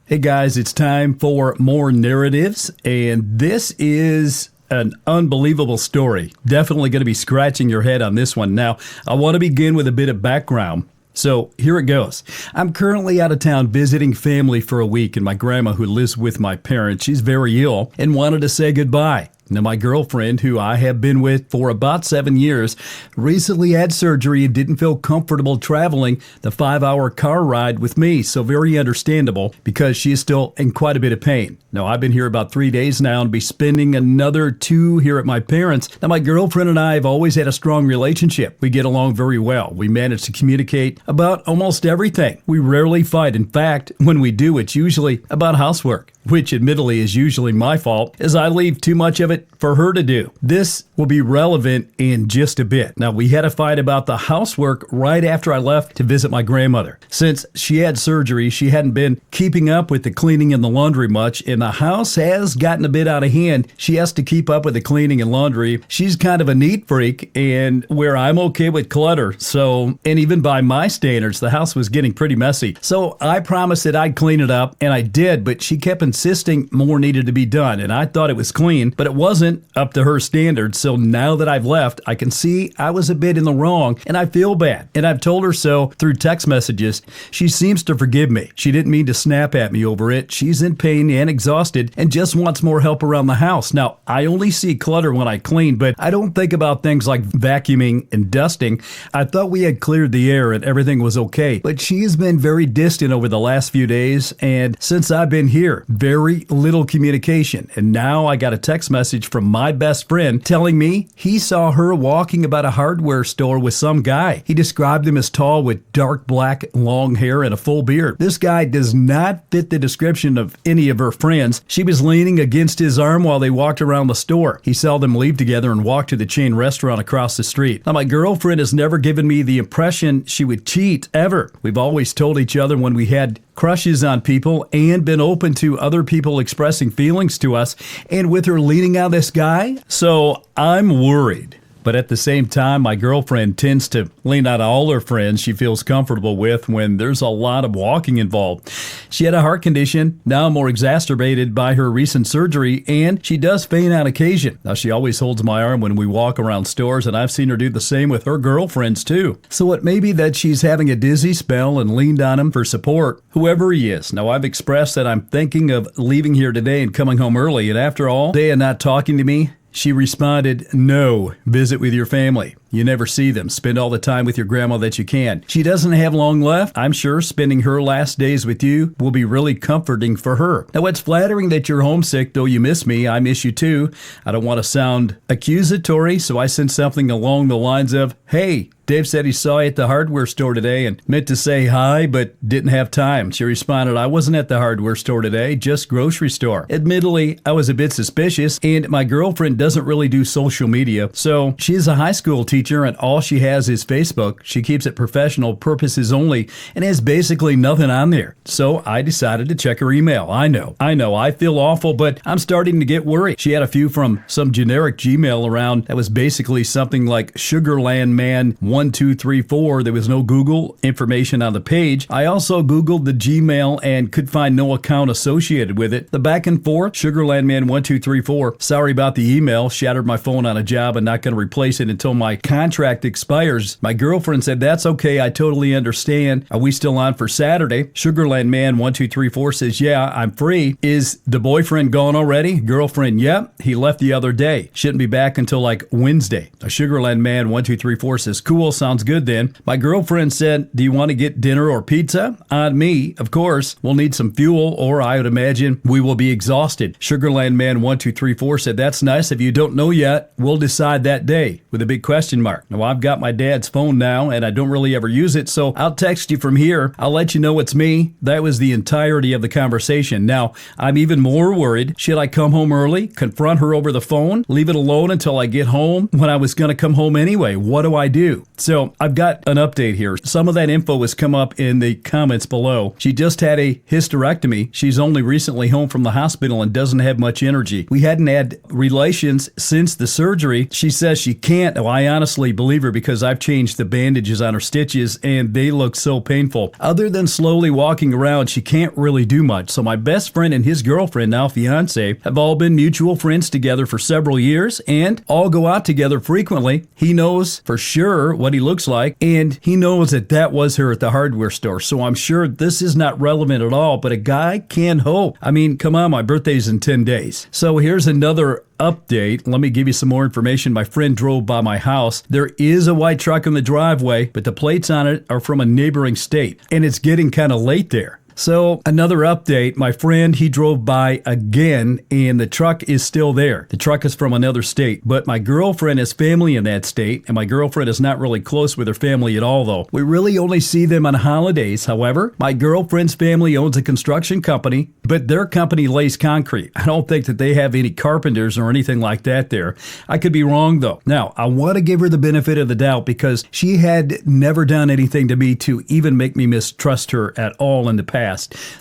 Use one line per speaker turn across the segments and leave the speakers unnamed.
Hey guys, it's time for more narratives, and this is an unbelievable story. Definitely going to be scratching your head on this one. Now, I want to begin with a bit of background. So here it goes. I'm currently out of town visiting family for a week, and my grandma, who lives with my parents, she's very ill and wanted to say goodbye. Now, my girlfriend, who I have been with for about 7 years, recently had surgery and didn't feel comfortable traveling the 5-hour car ride with me. So very understandable because she is still in quite a bit of pain. Now, I've been here about 3 days now and be spending another 2 here at my parents'. Now, my girlfriend and I have always had a strong relationship. We get along very well. We manage to communicate about almost everything. We rarely fight. In fact, when we do, it's usually about housework, which admittedly is usually my fault, as I leave too much of it for her to do. This will be relevant in just a bit. Now, we had a fight about the housework right after I left to visit my grandmother. Since she had surgery, she hadn't been keeping up with the cleaning and the laundry much, and the house has gotten a bit out of hand. She has to keep up with the cleaning and laundry. She's kind of a neat freak, and where I'm okay with clutter. So, and even by my standards, the house was getting pretty messy. So I promised that I'd clean it up, and I did, but she kept insisting more needed to be done, and I thought it was clean, but it wasn't up to her standards. So now that I've left, I can see I was a bit in the wrong, and I feel bad. And I've told her so through text messages. She seems to forgive me. She didn't mean to snap at me over it. She's in pain and exhausted and just wants more help around the house. Now, I only see clutter when I clean, but I don't think about things like vacuuming and dusting. I thought we had cleared the air and everything was okay, but she's been very distant over the last few days, and since I've been here, very little communication. And now I got a text message from my best friend telling me he saw her walking about a hardware store with some guy. He described him as tall with dark black long hair and a full beard. This guy does not fit the description of any of her friends. She was leaning against his arm while they walked around the store. He saw them leave together and walk to the chain restaurant across the street. Now, my girlfriend has never given me the impression she would cheat, ever. We've always told each other when we had crushes on people and been open to other people expressing feelings to us, and with her leaning on this guy, so I'm worried. But at the same time, my girlfriend tends to lean on all her friends she feels comfortable with when there's a lot of walking involved. She had a heart condition, now more exacerbated by her recent surgery, and she does faint on occasion. Now, she always holds my arm when we walk around stores, and I've seen her do the same with her girlfriends too. So it may be that she's having a dizzy spell and leaned on him for support, whoever he is. Now, I've expressed that I'm thinking of leaving here today and coming home early, and after all day and not talking to me, she responded, "No, visit with your family. You never see them. Spend all the time with your grandma that you can. She doesn't have long left. I'm sure spending her last days with you will be really comforting for her. Now, it's flattering that you're homesick, though you miss me. I miss you too. I don't want to sound accusatory, so I sent something along the lines of, hey, Dave said he saw you at the hardware store today and meant to say hi, but didn't have time." She responded, "I wasn't at the hardware store today, just grocery store." Admittedly, I was a bit suspicious, and my girlfriend doesn't really do social media. So she's a high school teacher, and all she has is Facebook. She keeps it professional purposes only and has basically nothing on there. So I decided to check her email. I know, I feel awful, but I'm starting to get worried. She had a few from some generic Gmail around that was basically something like Sugarland Man 1234. There was no Google information on the page. I also Googled the Gmail and could find no account associated with it. The back and forth, Sugarlandman 1234, sorry about the email, shattered my phone on a job and not going to replace it until my contract expires. My girlfriend said, that's okay, I totally understand. Are we still on for Saturday? Sugarlandman 1234 says, yeah, I'm free. Is the boyfriend gone already? Girlfriend, yep, he left the other day. Shouldn't be back until like Wednesday. Sugarlandman 1234 says, cool, sounds good then. My girlfriend said, do you want to get dinner or pizza? On me, of course. We'll need some fuel, or I would imagine we will be exhausted. Sugarlandman 1234 said, that's nice. If you don't know yet, we'll decide that day, with a big question mark. Now, I've got my dad's phone now, and I don't really ever use it, so I'll text you from here. I'll let you know it's me. That was the entirety of the conversation. Now, I'm even more worried. Should I come home early, confront her over the phone, leave it alone until I get home when I was going to come home anyway? What do I do? So I've got an update here. Some of that info has come up in the comments below. She just had a hysterectomy. She's only recently home from the hospital and doesn't have much energy. We hadn't had relations since the surgery. She says she can't. Oh, I honestly honestly believe her because I've changed the bandages on her stitches and they look so painful. Other than slowly walking around, she can't really do much. So my best friend and his girlfriend, now fiance, have all been mutual friends together for several years and all go out together frequently. He knows for sure what he looks like, and he knows that was her at the hardware store. So I'm sure this is not relevant at all, but a guy can hope. I mean, come on, my birthday's in 10 days. So here's another update. Let me give you some more information. My friend drove by my house. There is a white truck in the driveway, but the plates on it are from a neighboring state, and it's getting kind of late there. So another update, my friend, he drove by again and the truck is still there. The truck is from another state, but my girlfriend has family in that state and my girlfriend is not really close with her family at all though. We really only see them on holidays. However, my girlfriend's family owns a construction company, but their company lays concrete. I don't think that they have any carpenters or anything like that there. I could be wrong though. Now, I want to give her the benefit of the doubt because she had never done anything to me to even make me mistrust her at all in the past.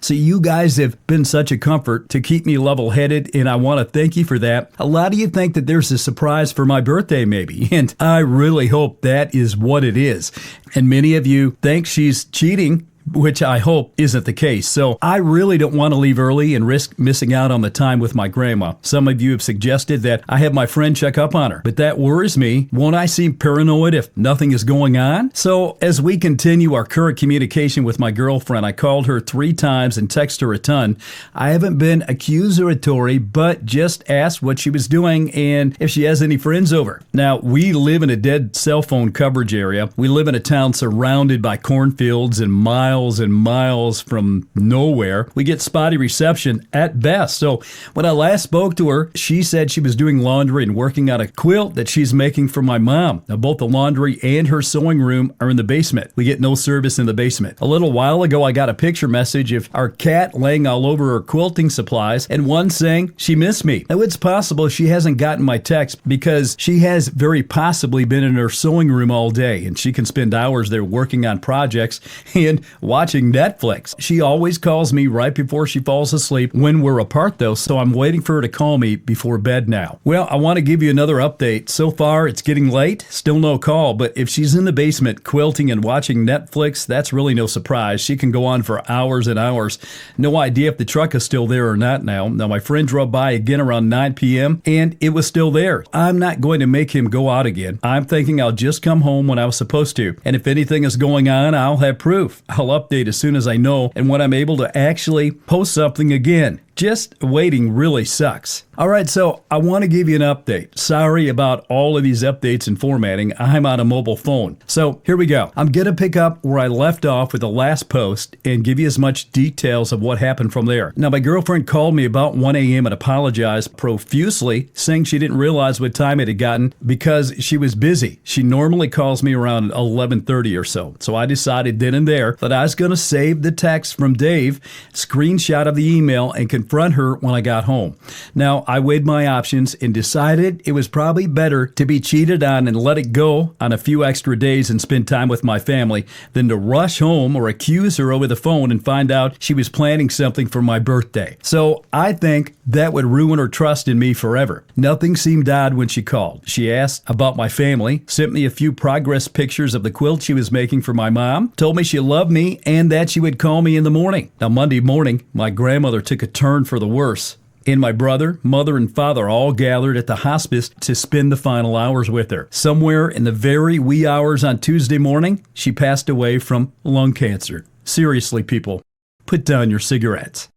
So you guys have been such a comfort to keep me level-headed, and I want to thank you for that. A lot of you think that there's a surprise for my birthday maybe, and I really hope that is what it is. And many of you think she's cheating, which I hope isn't the case. So I really don't want to leave early and risk missing out on the time with my grandma. Some of you have suggested that I have my friend check up on her, but that worries me. Won't I seem paranoid if nothing is going on? So as we continue our current communication with my girlfriend, I called her 3 times and texted her a ton. I haven't been accusatory, but just asked what she was doing and if she has any friends over. Now, we live in a dead cell phone coverage area. We live in a town surrounded by cornfields and miles and miles from nowhere. We get spotty reception at best. So when I last spoke to her, she said she was doing laundry and working on a quilt that she's making for my mom. Now, both the laundry and her sewing room are in the basement. We get no service in the basement. A little while ago, I got a picture message of our cat laying all over her quilting supplies and one saying she missed me. Now, it's possible she hasn't gotten my text because she has very possibly been in her sewing room all day and she can spend hours there working on projects and watching Netflix. She always calls me right before she falls asleep when we're apart though, so I'm waiting for her to call me before bed now. Well, I want to give you another update. So far, it's getting late, still no call, but if she's in the basement quilting and watching Netflix, that's really no surprise. She can go on for hours and hours. No idea if the truck is still there or not now. Now, my friend drove by again around 9 p.m. and it was still there. I'm not going to make him go out again. I'm thinking I'll just come home when I was supposed to. And if anything is going on, I'll have proof. I'll update as soon as I know and when I'm able to actually post something again. Just waiting really sucks. All right, so I want to give you an update. Sorry about all of these updates and formatting. I'm on a mobile phone. So here we go. I'm going to pick up where I left off with the last post and give you as much details of what happened from there. Now, my girlfriend called me about 1 a.m. and apologized profusely, saying she didn't realize what time it had gotten because she was busy. She normally calls me around 11:30 or so. So I decided then and there that I was going to save the text from Dave, screenshot of the email, and confront her when I got home. Now, I weighed my options and decided it was probably better to be cheated on and let it go on a few extra days and spend time with my family than to rush home or accuse her over the phone and find out she was planning something for my birthday. So I think that would ruin her trust in me forever. Nothing seemed odd when she called. She asked about my family, sent me a few progress pictures of the quilt she was making for my mom, told me she loved me and that she would call me in the morning. Now, Monday morning, my grandmother took a turn for the worse. And my brother, mother, and father all gathered at the hospice to spend the final hours with her. Somewhere in the very wee hours on Tuesday morning, she passed away from lung cancer. Seriously, people, put down your cigarettes.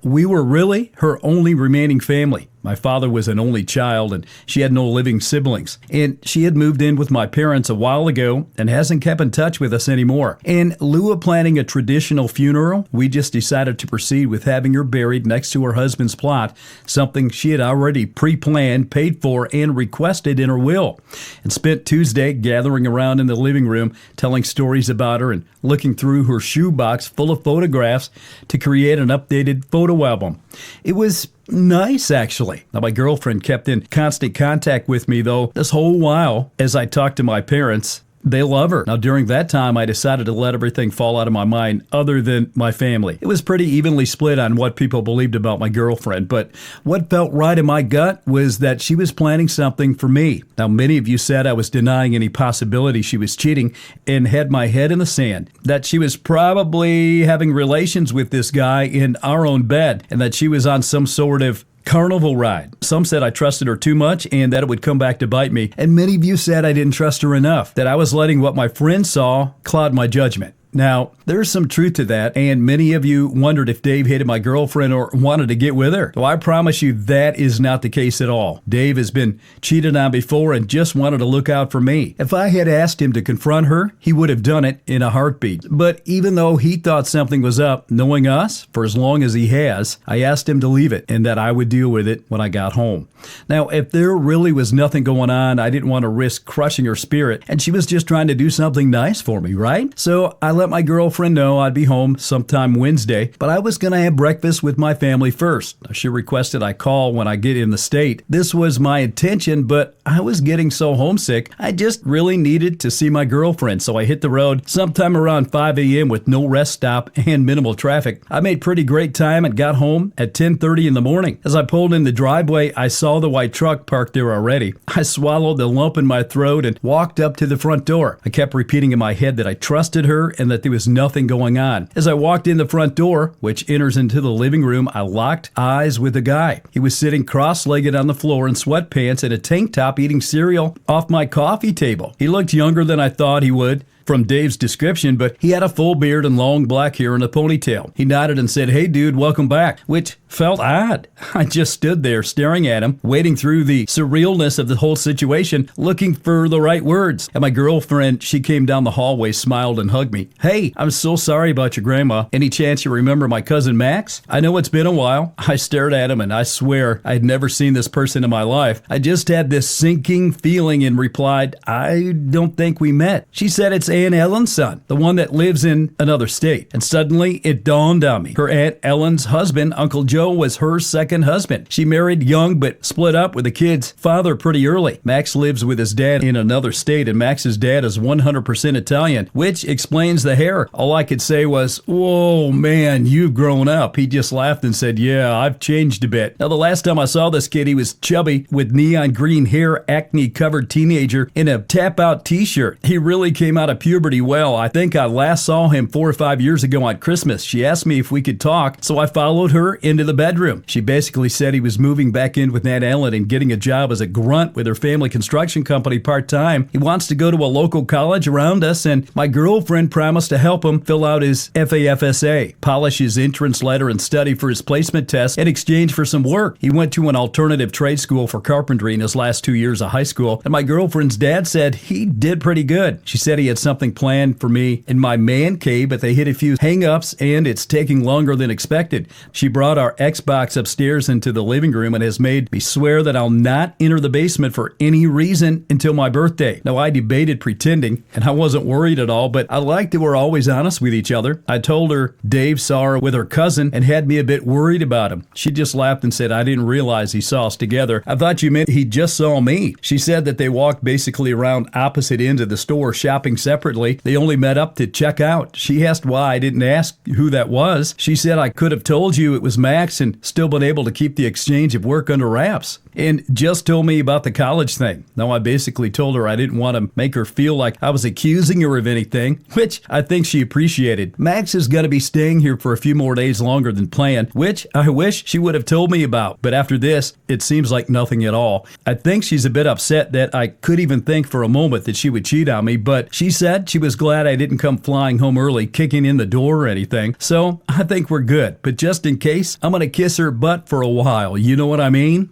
We were really her only remaining family. My father was an only child and she had no living siblings. And she had moved in with my parents a while ago and hasn't kept in touch with us anymore. In lieu of planning a traditional funeral, we just decided to proceed with having her buried next to her husband's plot, something she had already pre-planned, paid for, and requested in her will. And spent Tuesday gathering around in the living room, telling stories about her and looking through her shoebox full of photographs to create an updated photo album. It was nice, actually. Now, my girlfriend kept in constant contact with me, though, this whole while as I talked to my parents. They love her. Now, during that time, I decided to let everything fall out of my mind other than my family. It was pretty evenly split on what people believed about my girlfriend, but what felt right in my gut was that she was planning something for me. Now, many of you said I was denying any possibility she was cheating and had my head in the sand, that she was probably having relations with this guy in our own bed, and that she was on some sort of carnival ride. Some said I trusted her too much and that it would come back to bite me. And many of you said I didn't trust her enough, that I was letting what my friends saw cloud my judgment. Now, there's some truth to that, and many of you wondered if Dave hated my girlfriend or wanted to get with her. Well, I promise you that is not the case at all. Dave has been cheated on before and just wanted to look out for me. If I had asked him to confront her, he would have done it in a heartbeat. But even though he thought something was up, knowing us for as long as he has, I asked him to leave it and that I would deal with it when I got home. Now, if there really was nothing going on, I didn't want to risk crushing her spirit, and she was just trying to do something nice for me, right? So I let my girlfriend know I'd be home sometime Wednesday, but I was going to have breakfast with my family first. She requested I call when I get in the state. This was my intention, but I was getting so homesick, I just really needed to see my girlfriend, so I hit the road sometime around 5 a.m. with no rest stop and minimal traffic. I made pretty great time and got home at 10:30 in the morning. As I pulled in the driveway, I saw the white truck parked there already. I swallowed the lump in my throat and walked up to the front door. I kept repeating in my head that I trusted her and that there was nothing going on. As I walked in the front door, which enters into the living room, I locked eyes with the guy. He was sitting cross-legged on the floor in sweatpants and a tank top eating cereal off my coffee table. He looked younger than I thought he would from Dave's description, but he had a full beard and long black hair and a ponytail. He nodded and said, "Hey dude, welcome back," which felt odd. I just stood there staring at him, wading through the surrealness of the whole situation, looking for the right words. And my girlfriend, she came down the hallway, smiled, and hugged me. "Hey, I'm so sorry about your grandma. Any chance you remember my cousin Max?" I know it's been a while. I stared at him and I swear I'd never seen this person in my life. I just had this sinking feeling and replied, "I don't think we met." She said, "It's Aunt Ellen's son, the one that lives in another state." And suddenly it dawned on me. Her Aunt Ellen's husband, Uncle Joe, was her second husband. She married young but split up with the kid's father pretty early. Max lives with his dad in another state, and Max's dad is 100% Italian, which explains the hair. All I could say was, "Whoa, man, you've grown up." He just laughed and said, "Yeah, I've changed a bit." Now, the last time I saw this kid, he was chubby with neon green hair, acne-covered teenager in a tap-out t-shirt. He really came out of puberty well. I think I last saw him 4 or 5 years ago on Christmas. She asked me if we could talk, so I followed her into the bedroom. She basically said he was moving back in with Aunt Ellen and getting a job as a grunt with her family construction company part-time. He wants to go to a local college around us, and my girlfriend promised to help him fill out his FAFSA, polish his entrance letter, and study for his placement test in exchange for some work. He went to an alternative trade school for carpentry in his last 2 years of high school, and my girlfriend's dad said he did pretty good. She said he had something planned for me in my man cave, but they hit a few hang-ups, and it's taking longer than expected. She brought our Xbox upstairs into the living room and has made me swear that I'll not enter the basement for any reason until my birthday. Now, I debated pretending, and I wasn't worried at all, but I liked that we're always honest with each other. I told her Dave saw her with her cousin and had me a bit worried about him. She just laughed and said, "I didn't realize he saw us together. I thought you meant he just saw me." She said that they walked basically around opposite ends of the store shopping separately. They only met up to check out. She asked why I didn't ask who that was. She said I could have told you it was Max and still been able to keep the exchange of work under wraps, and just told me about the college thing. Now, I basically told her I didn't want to make her feel like I was accusing her of anything, which I think she appreciated. Max is going to be staying here for a few more days longer than planned, which I wish she would have told me about. But after this, it seems like nothing at all. I think she's a bit upset that I could even think for a moment that she would cheat on me, but she said she was glad I didn't come flying home early, kicking in the door or anything. So I think we're good. But just in case, I'm going to kiss her butt for a while. You know what I mean?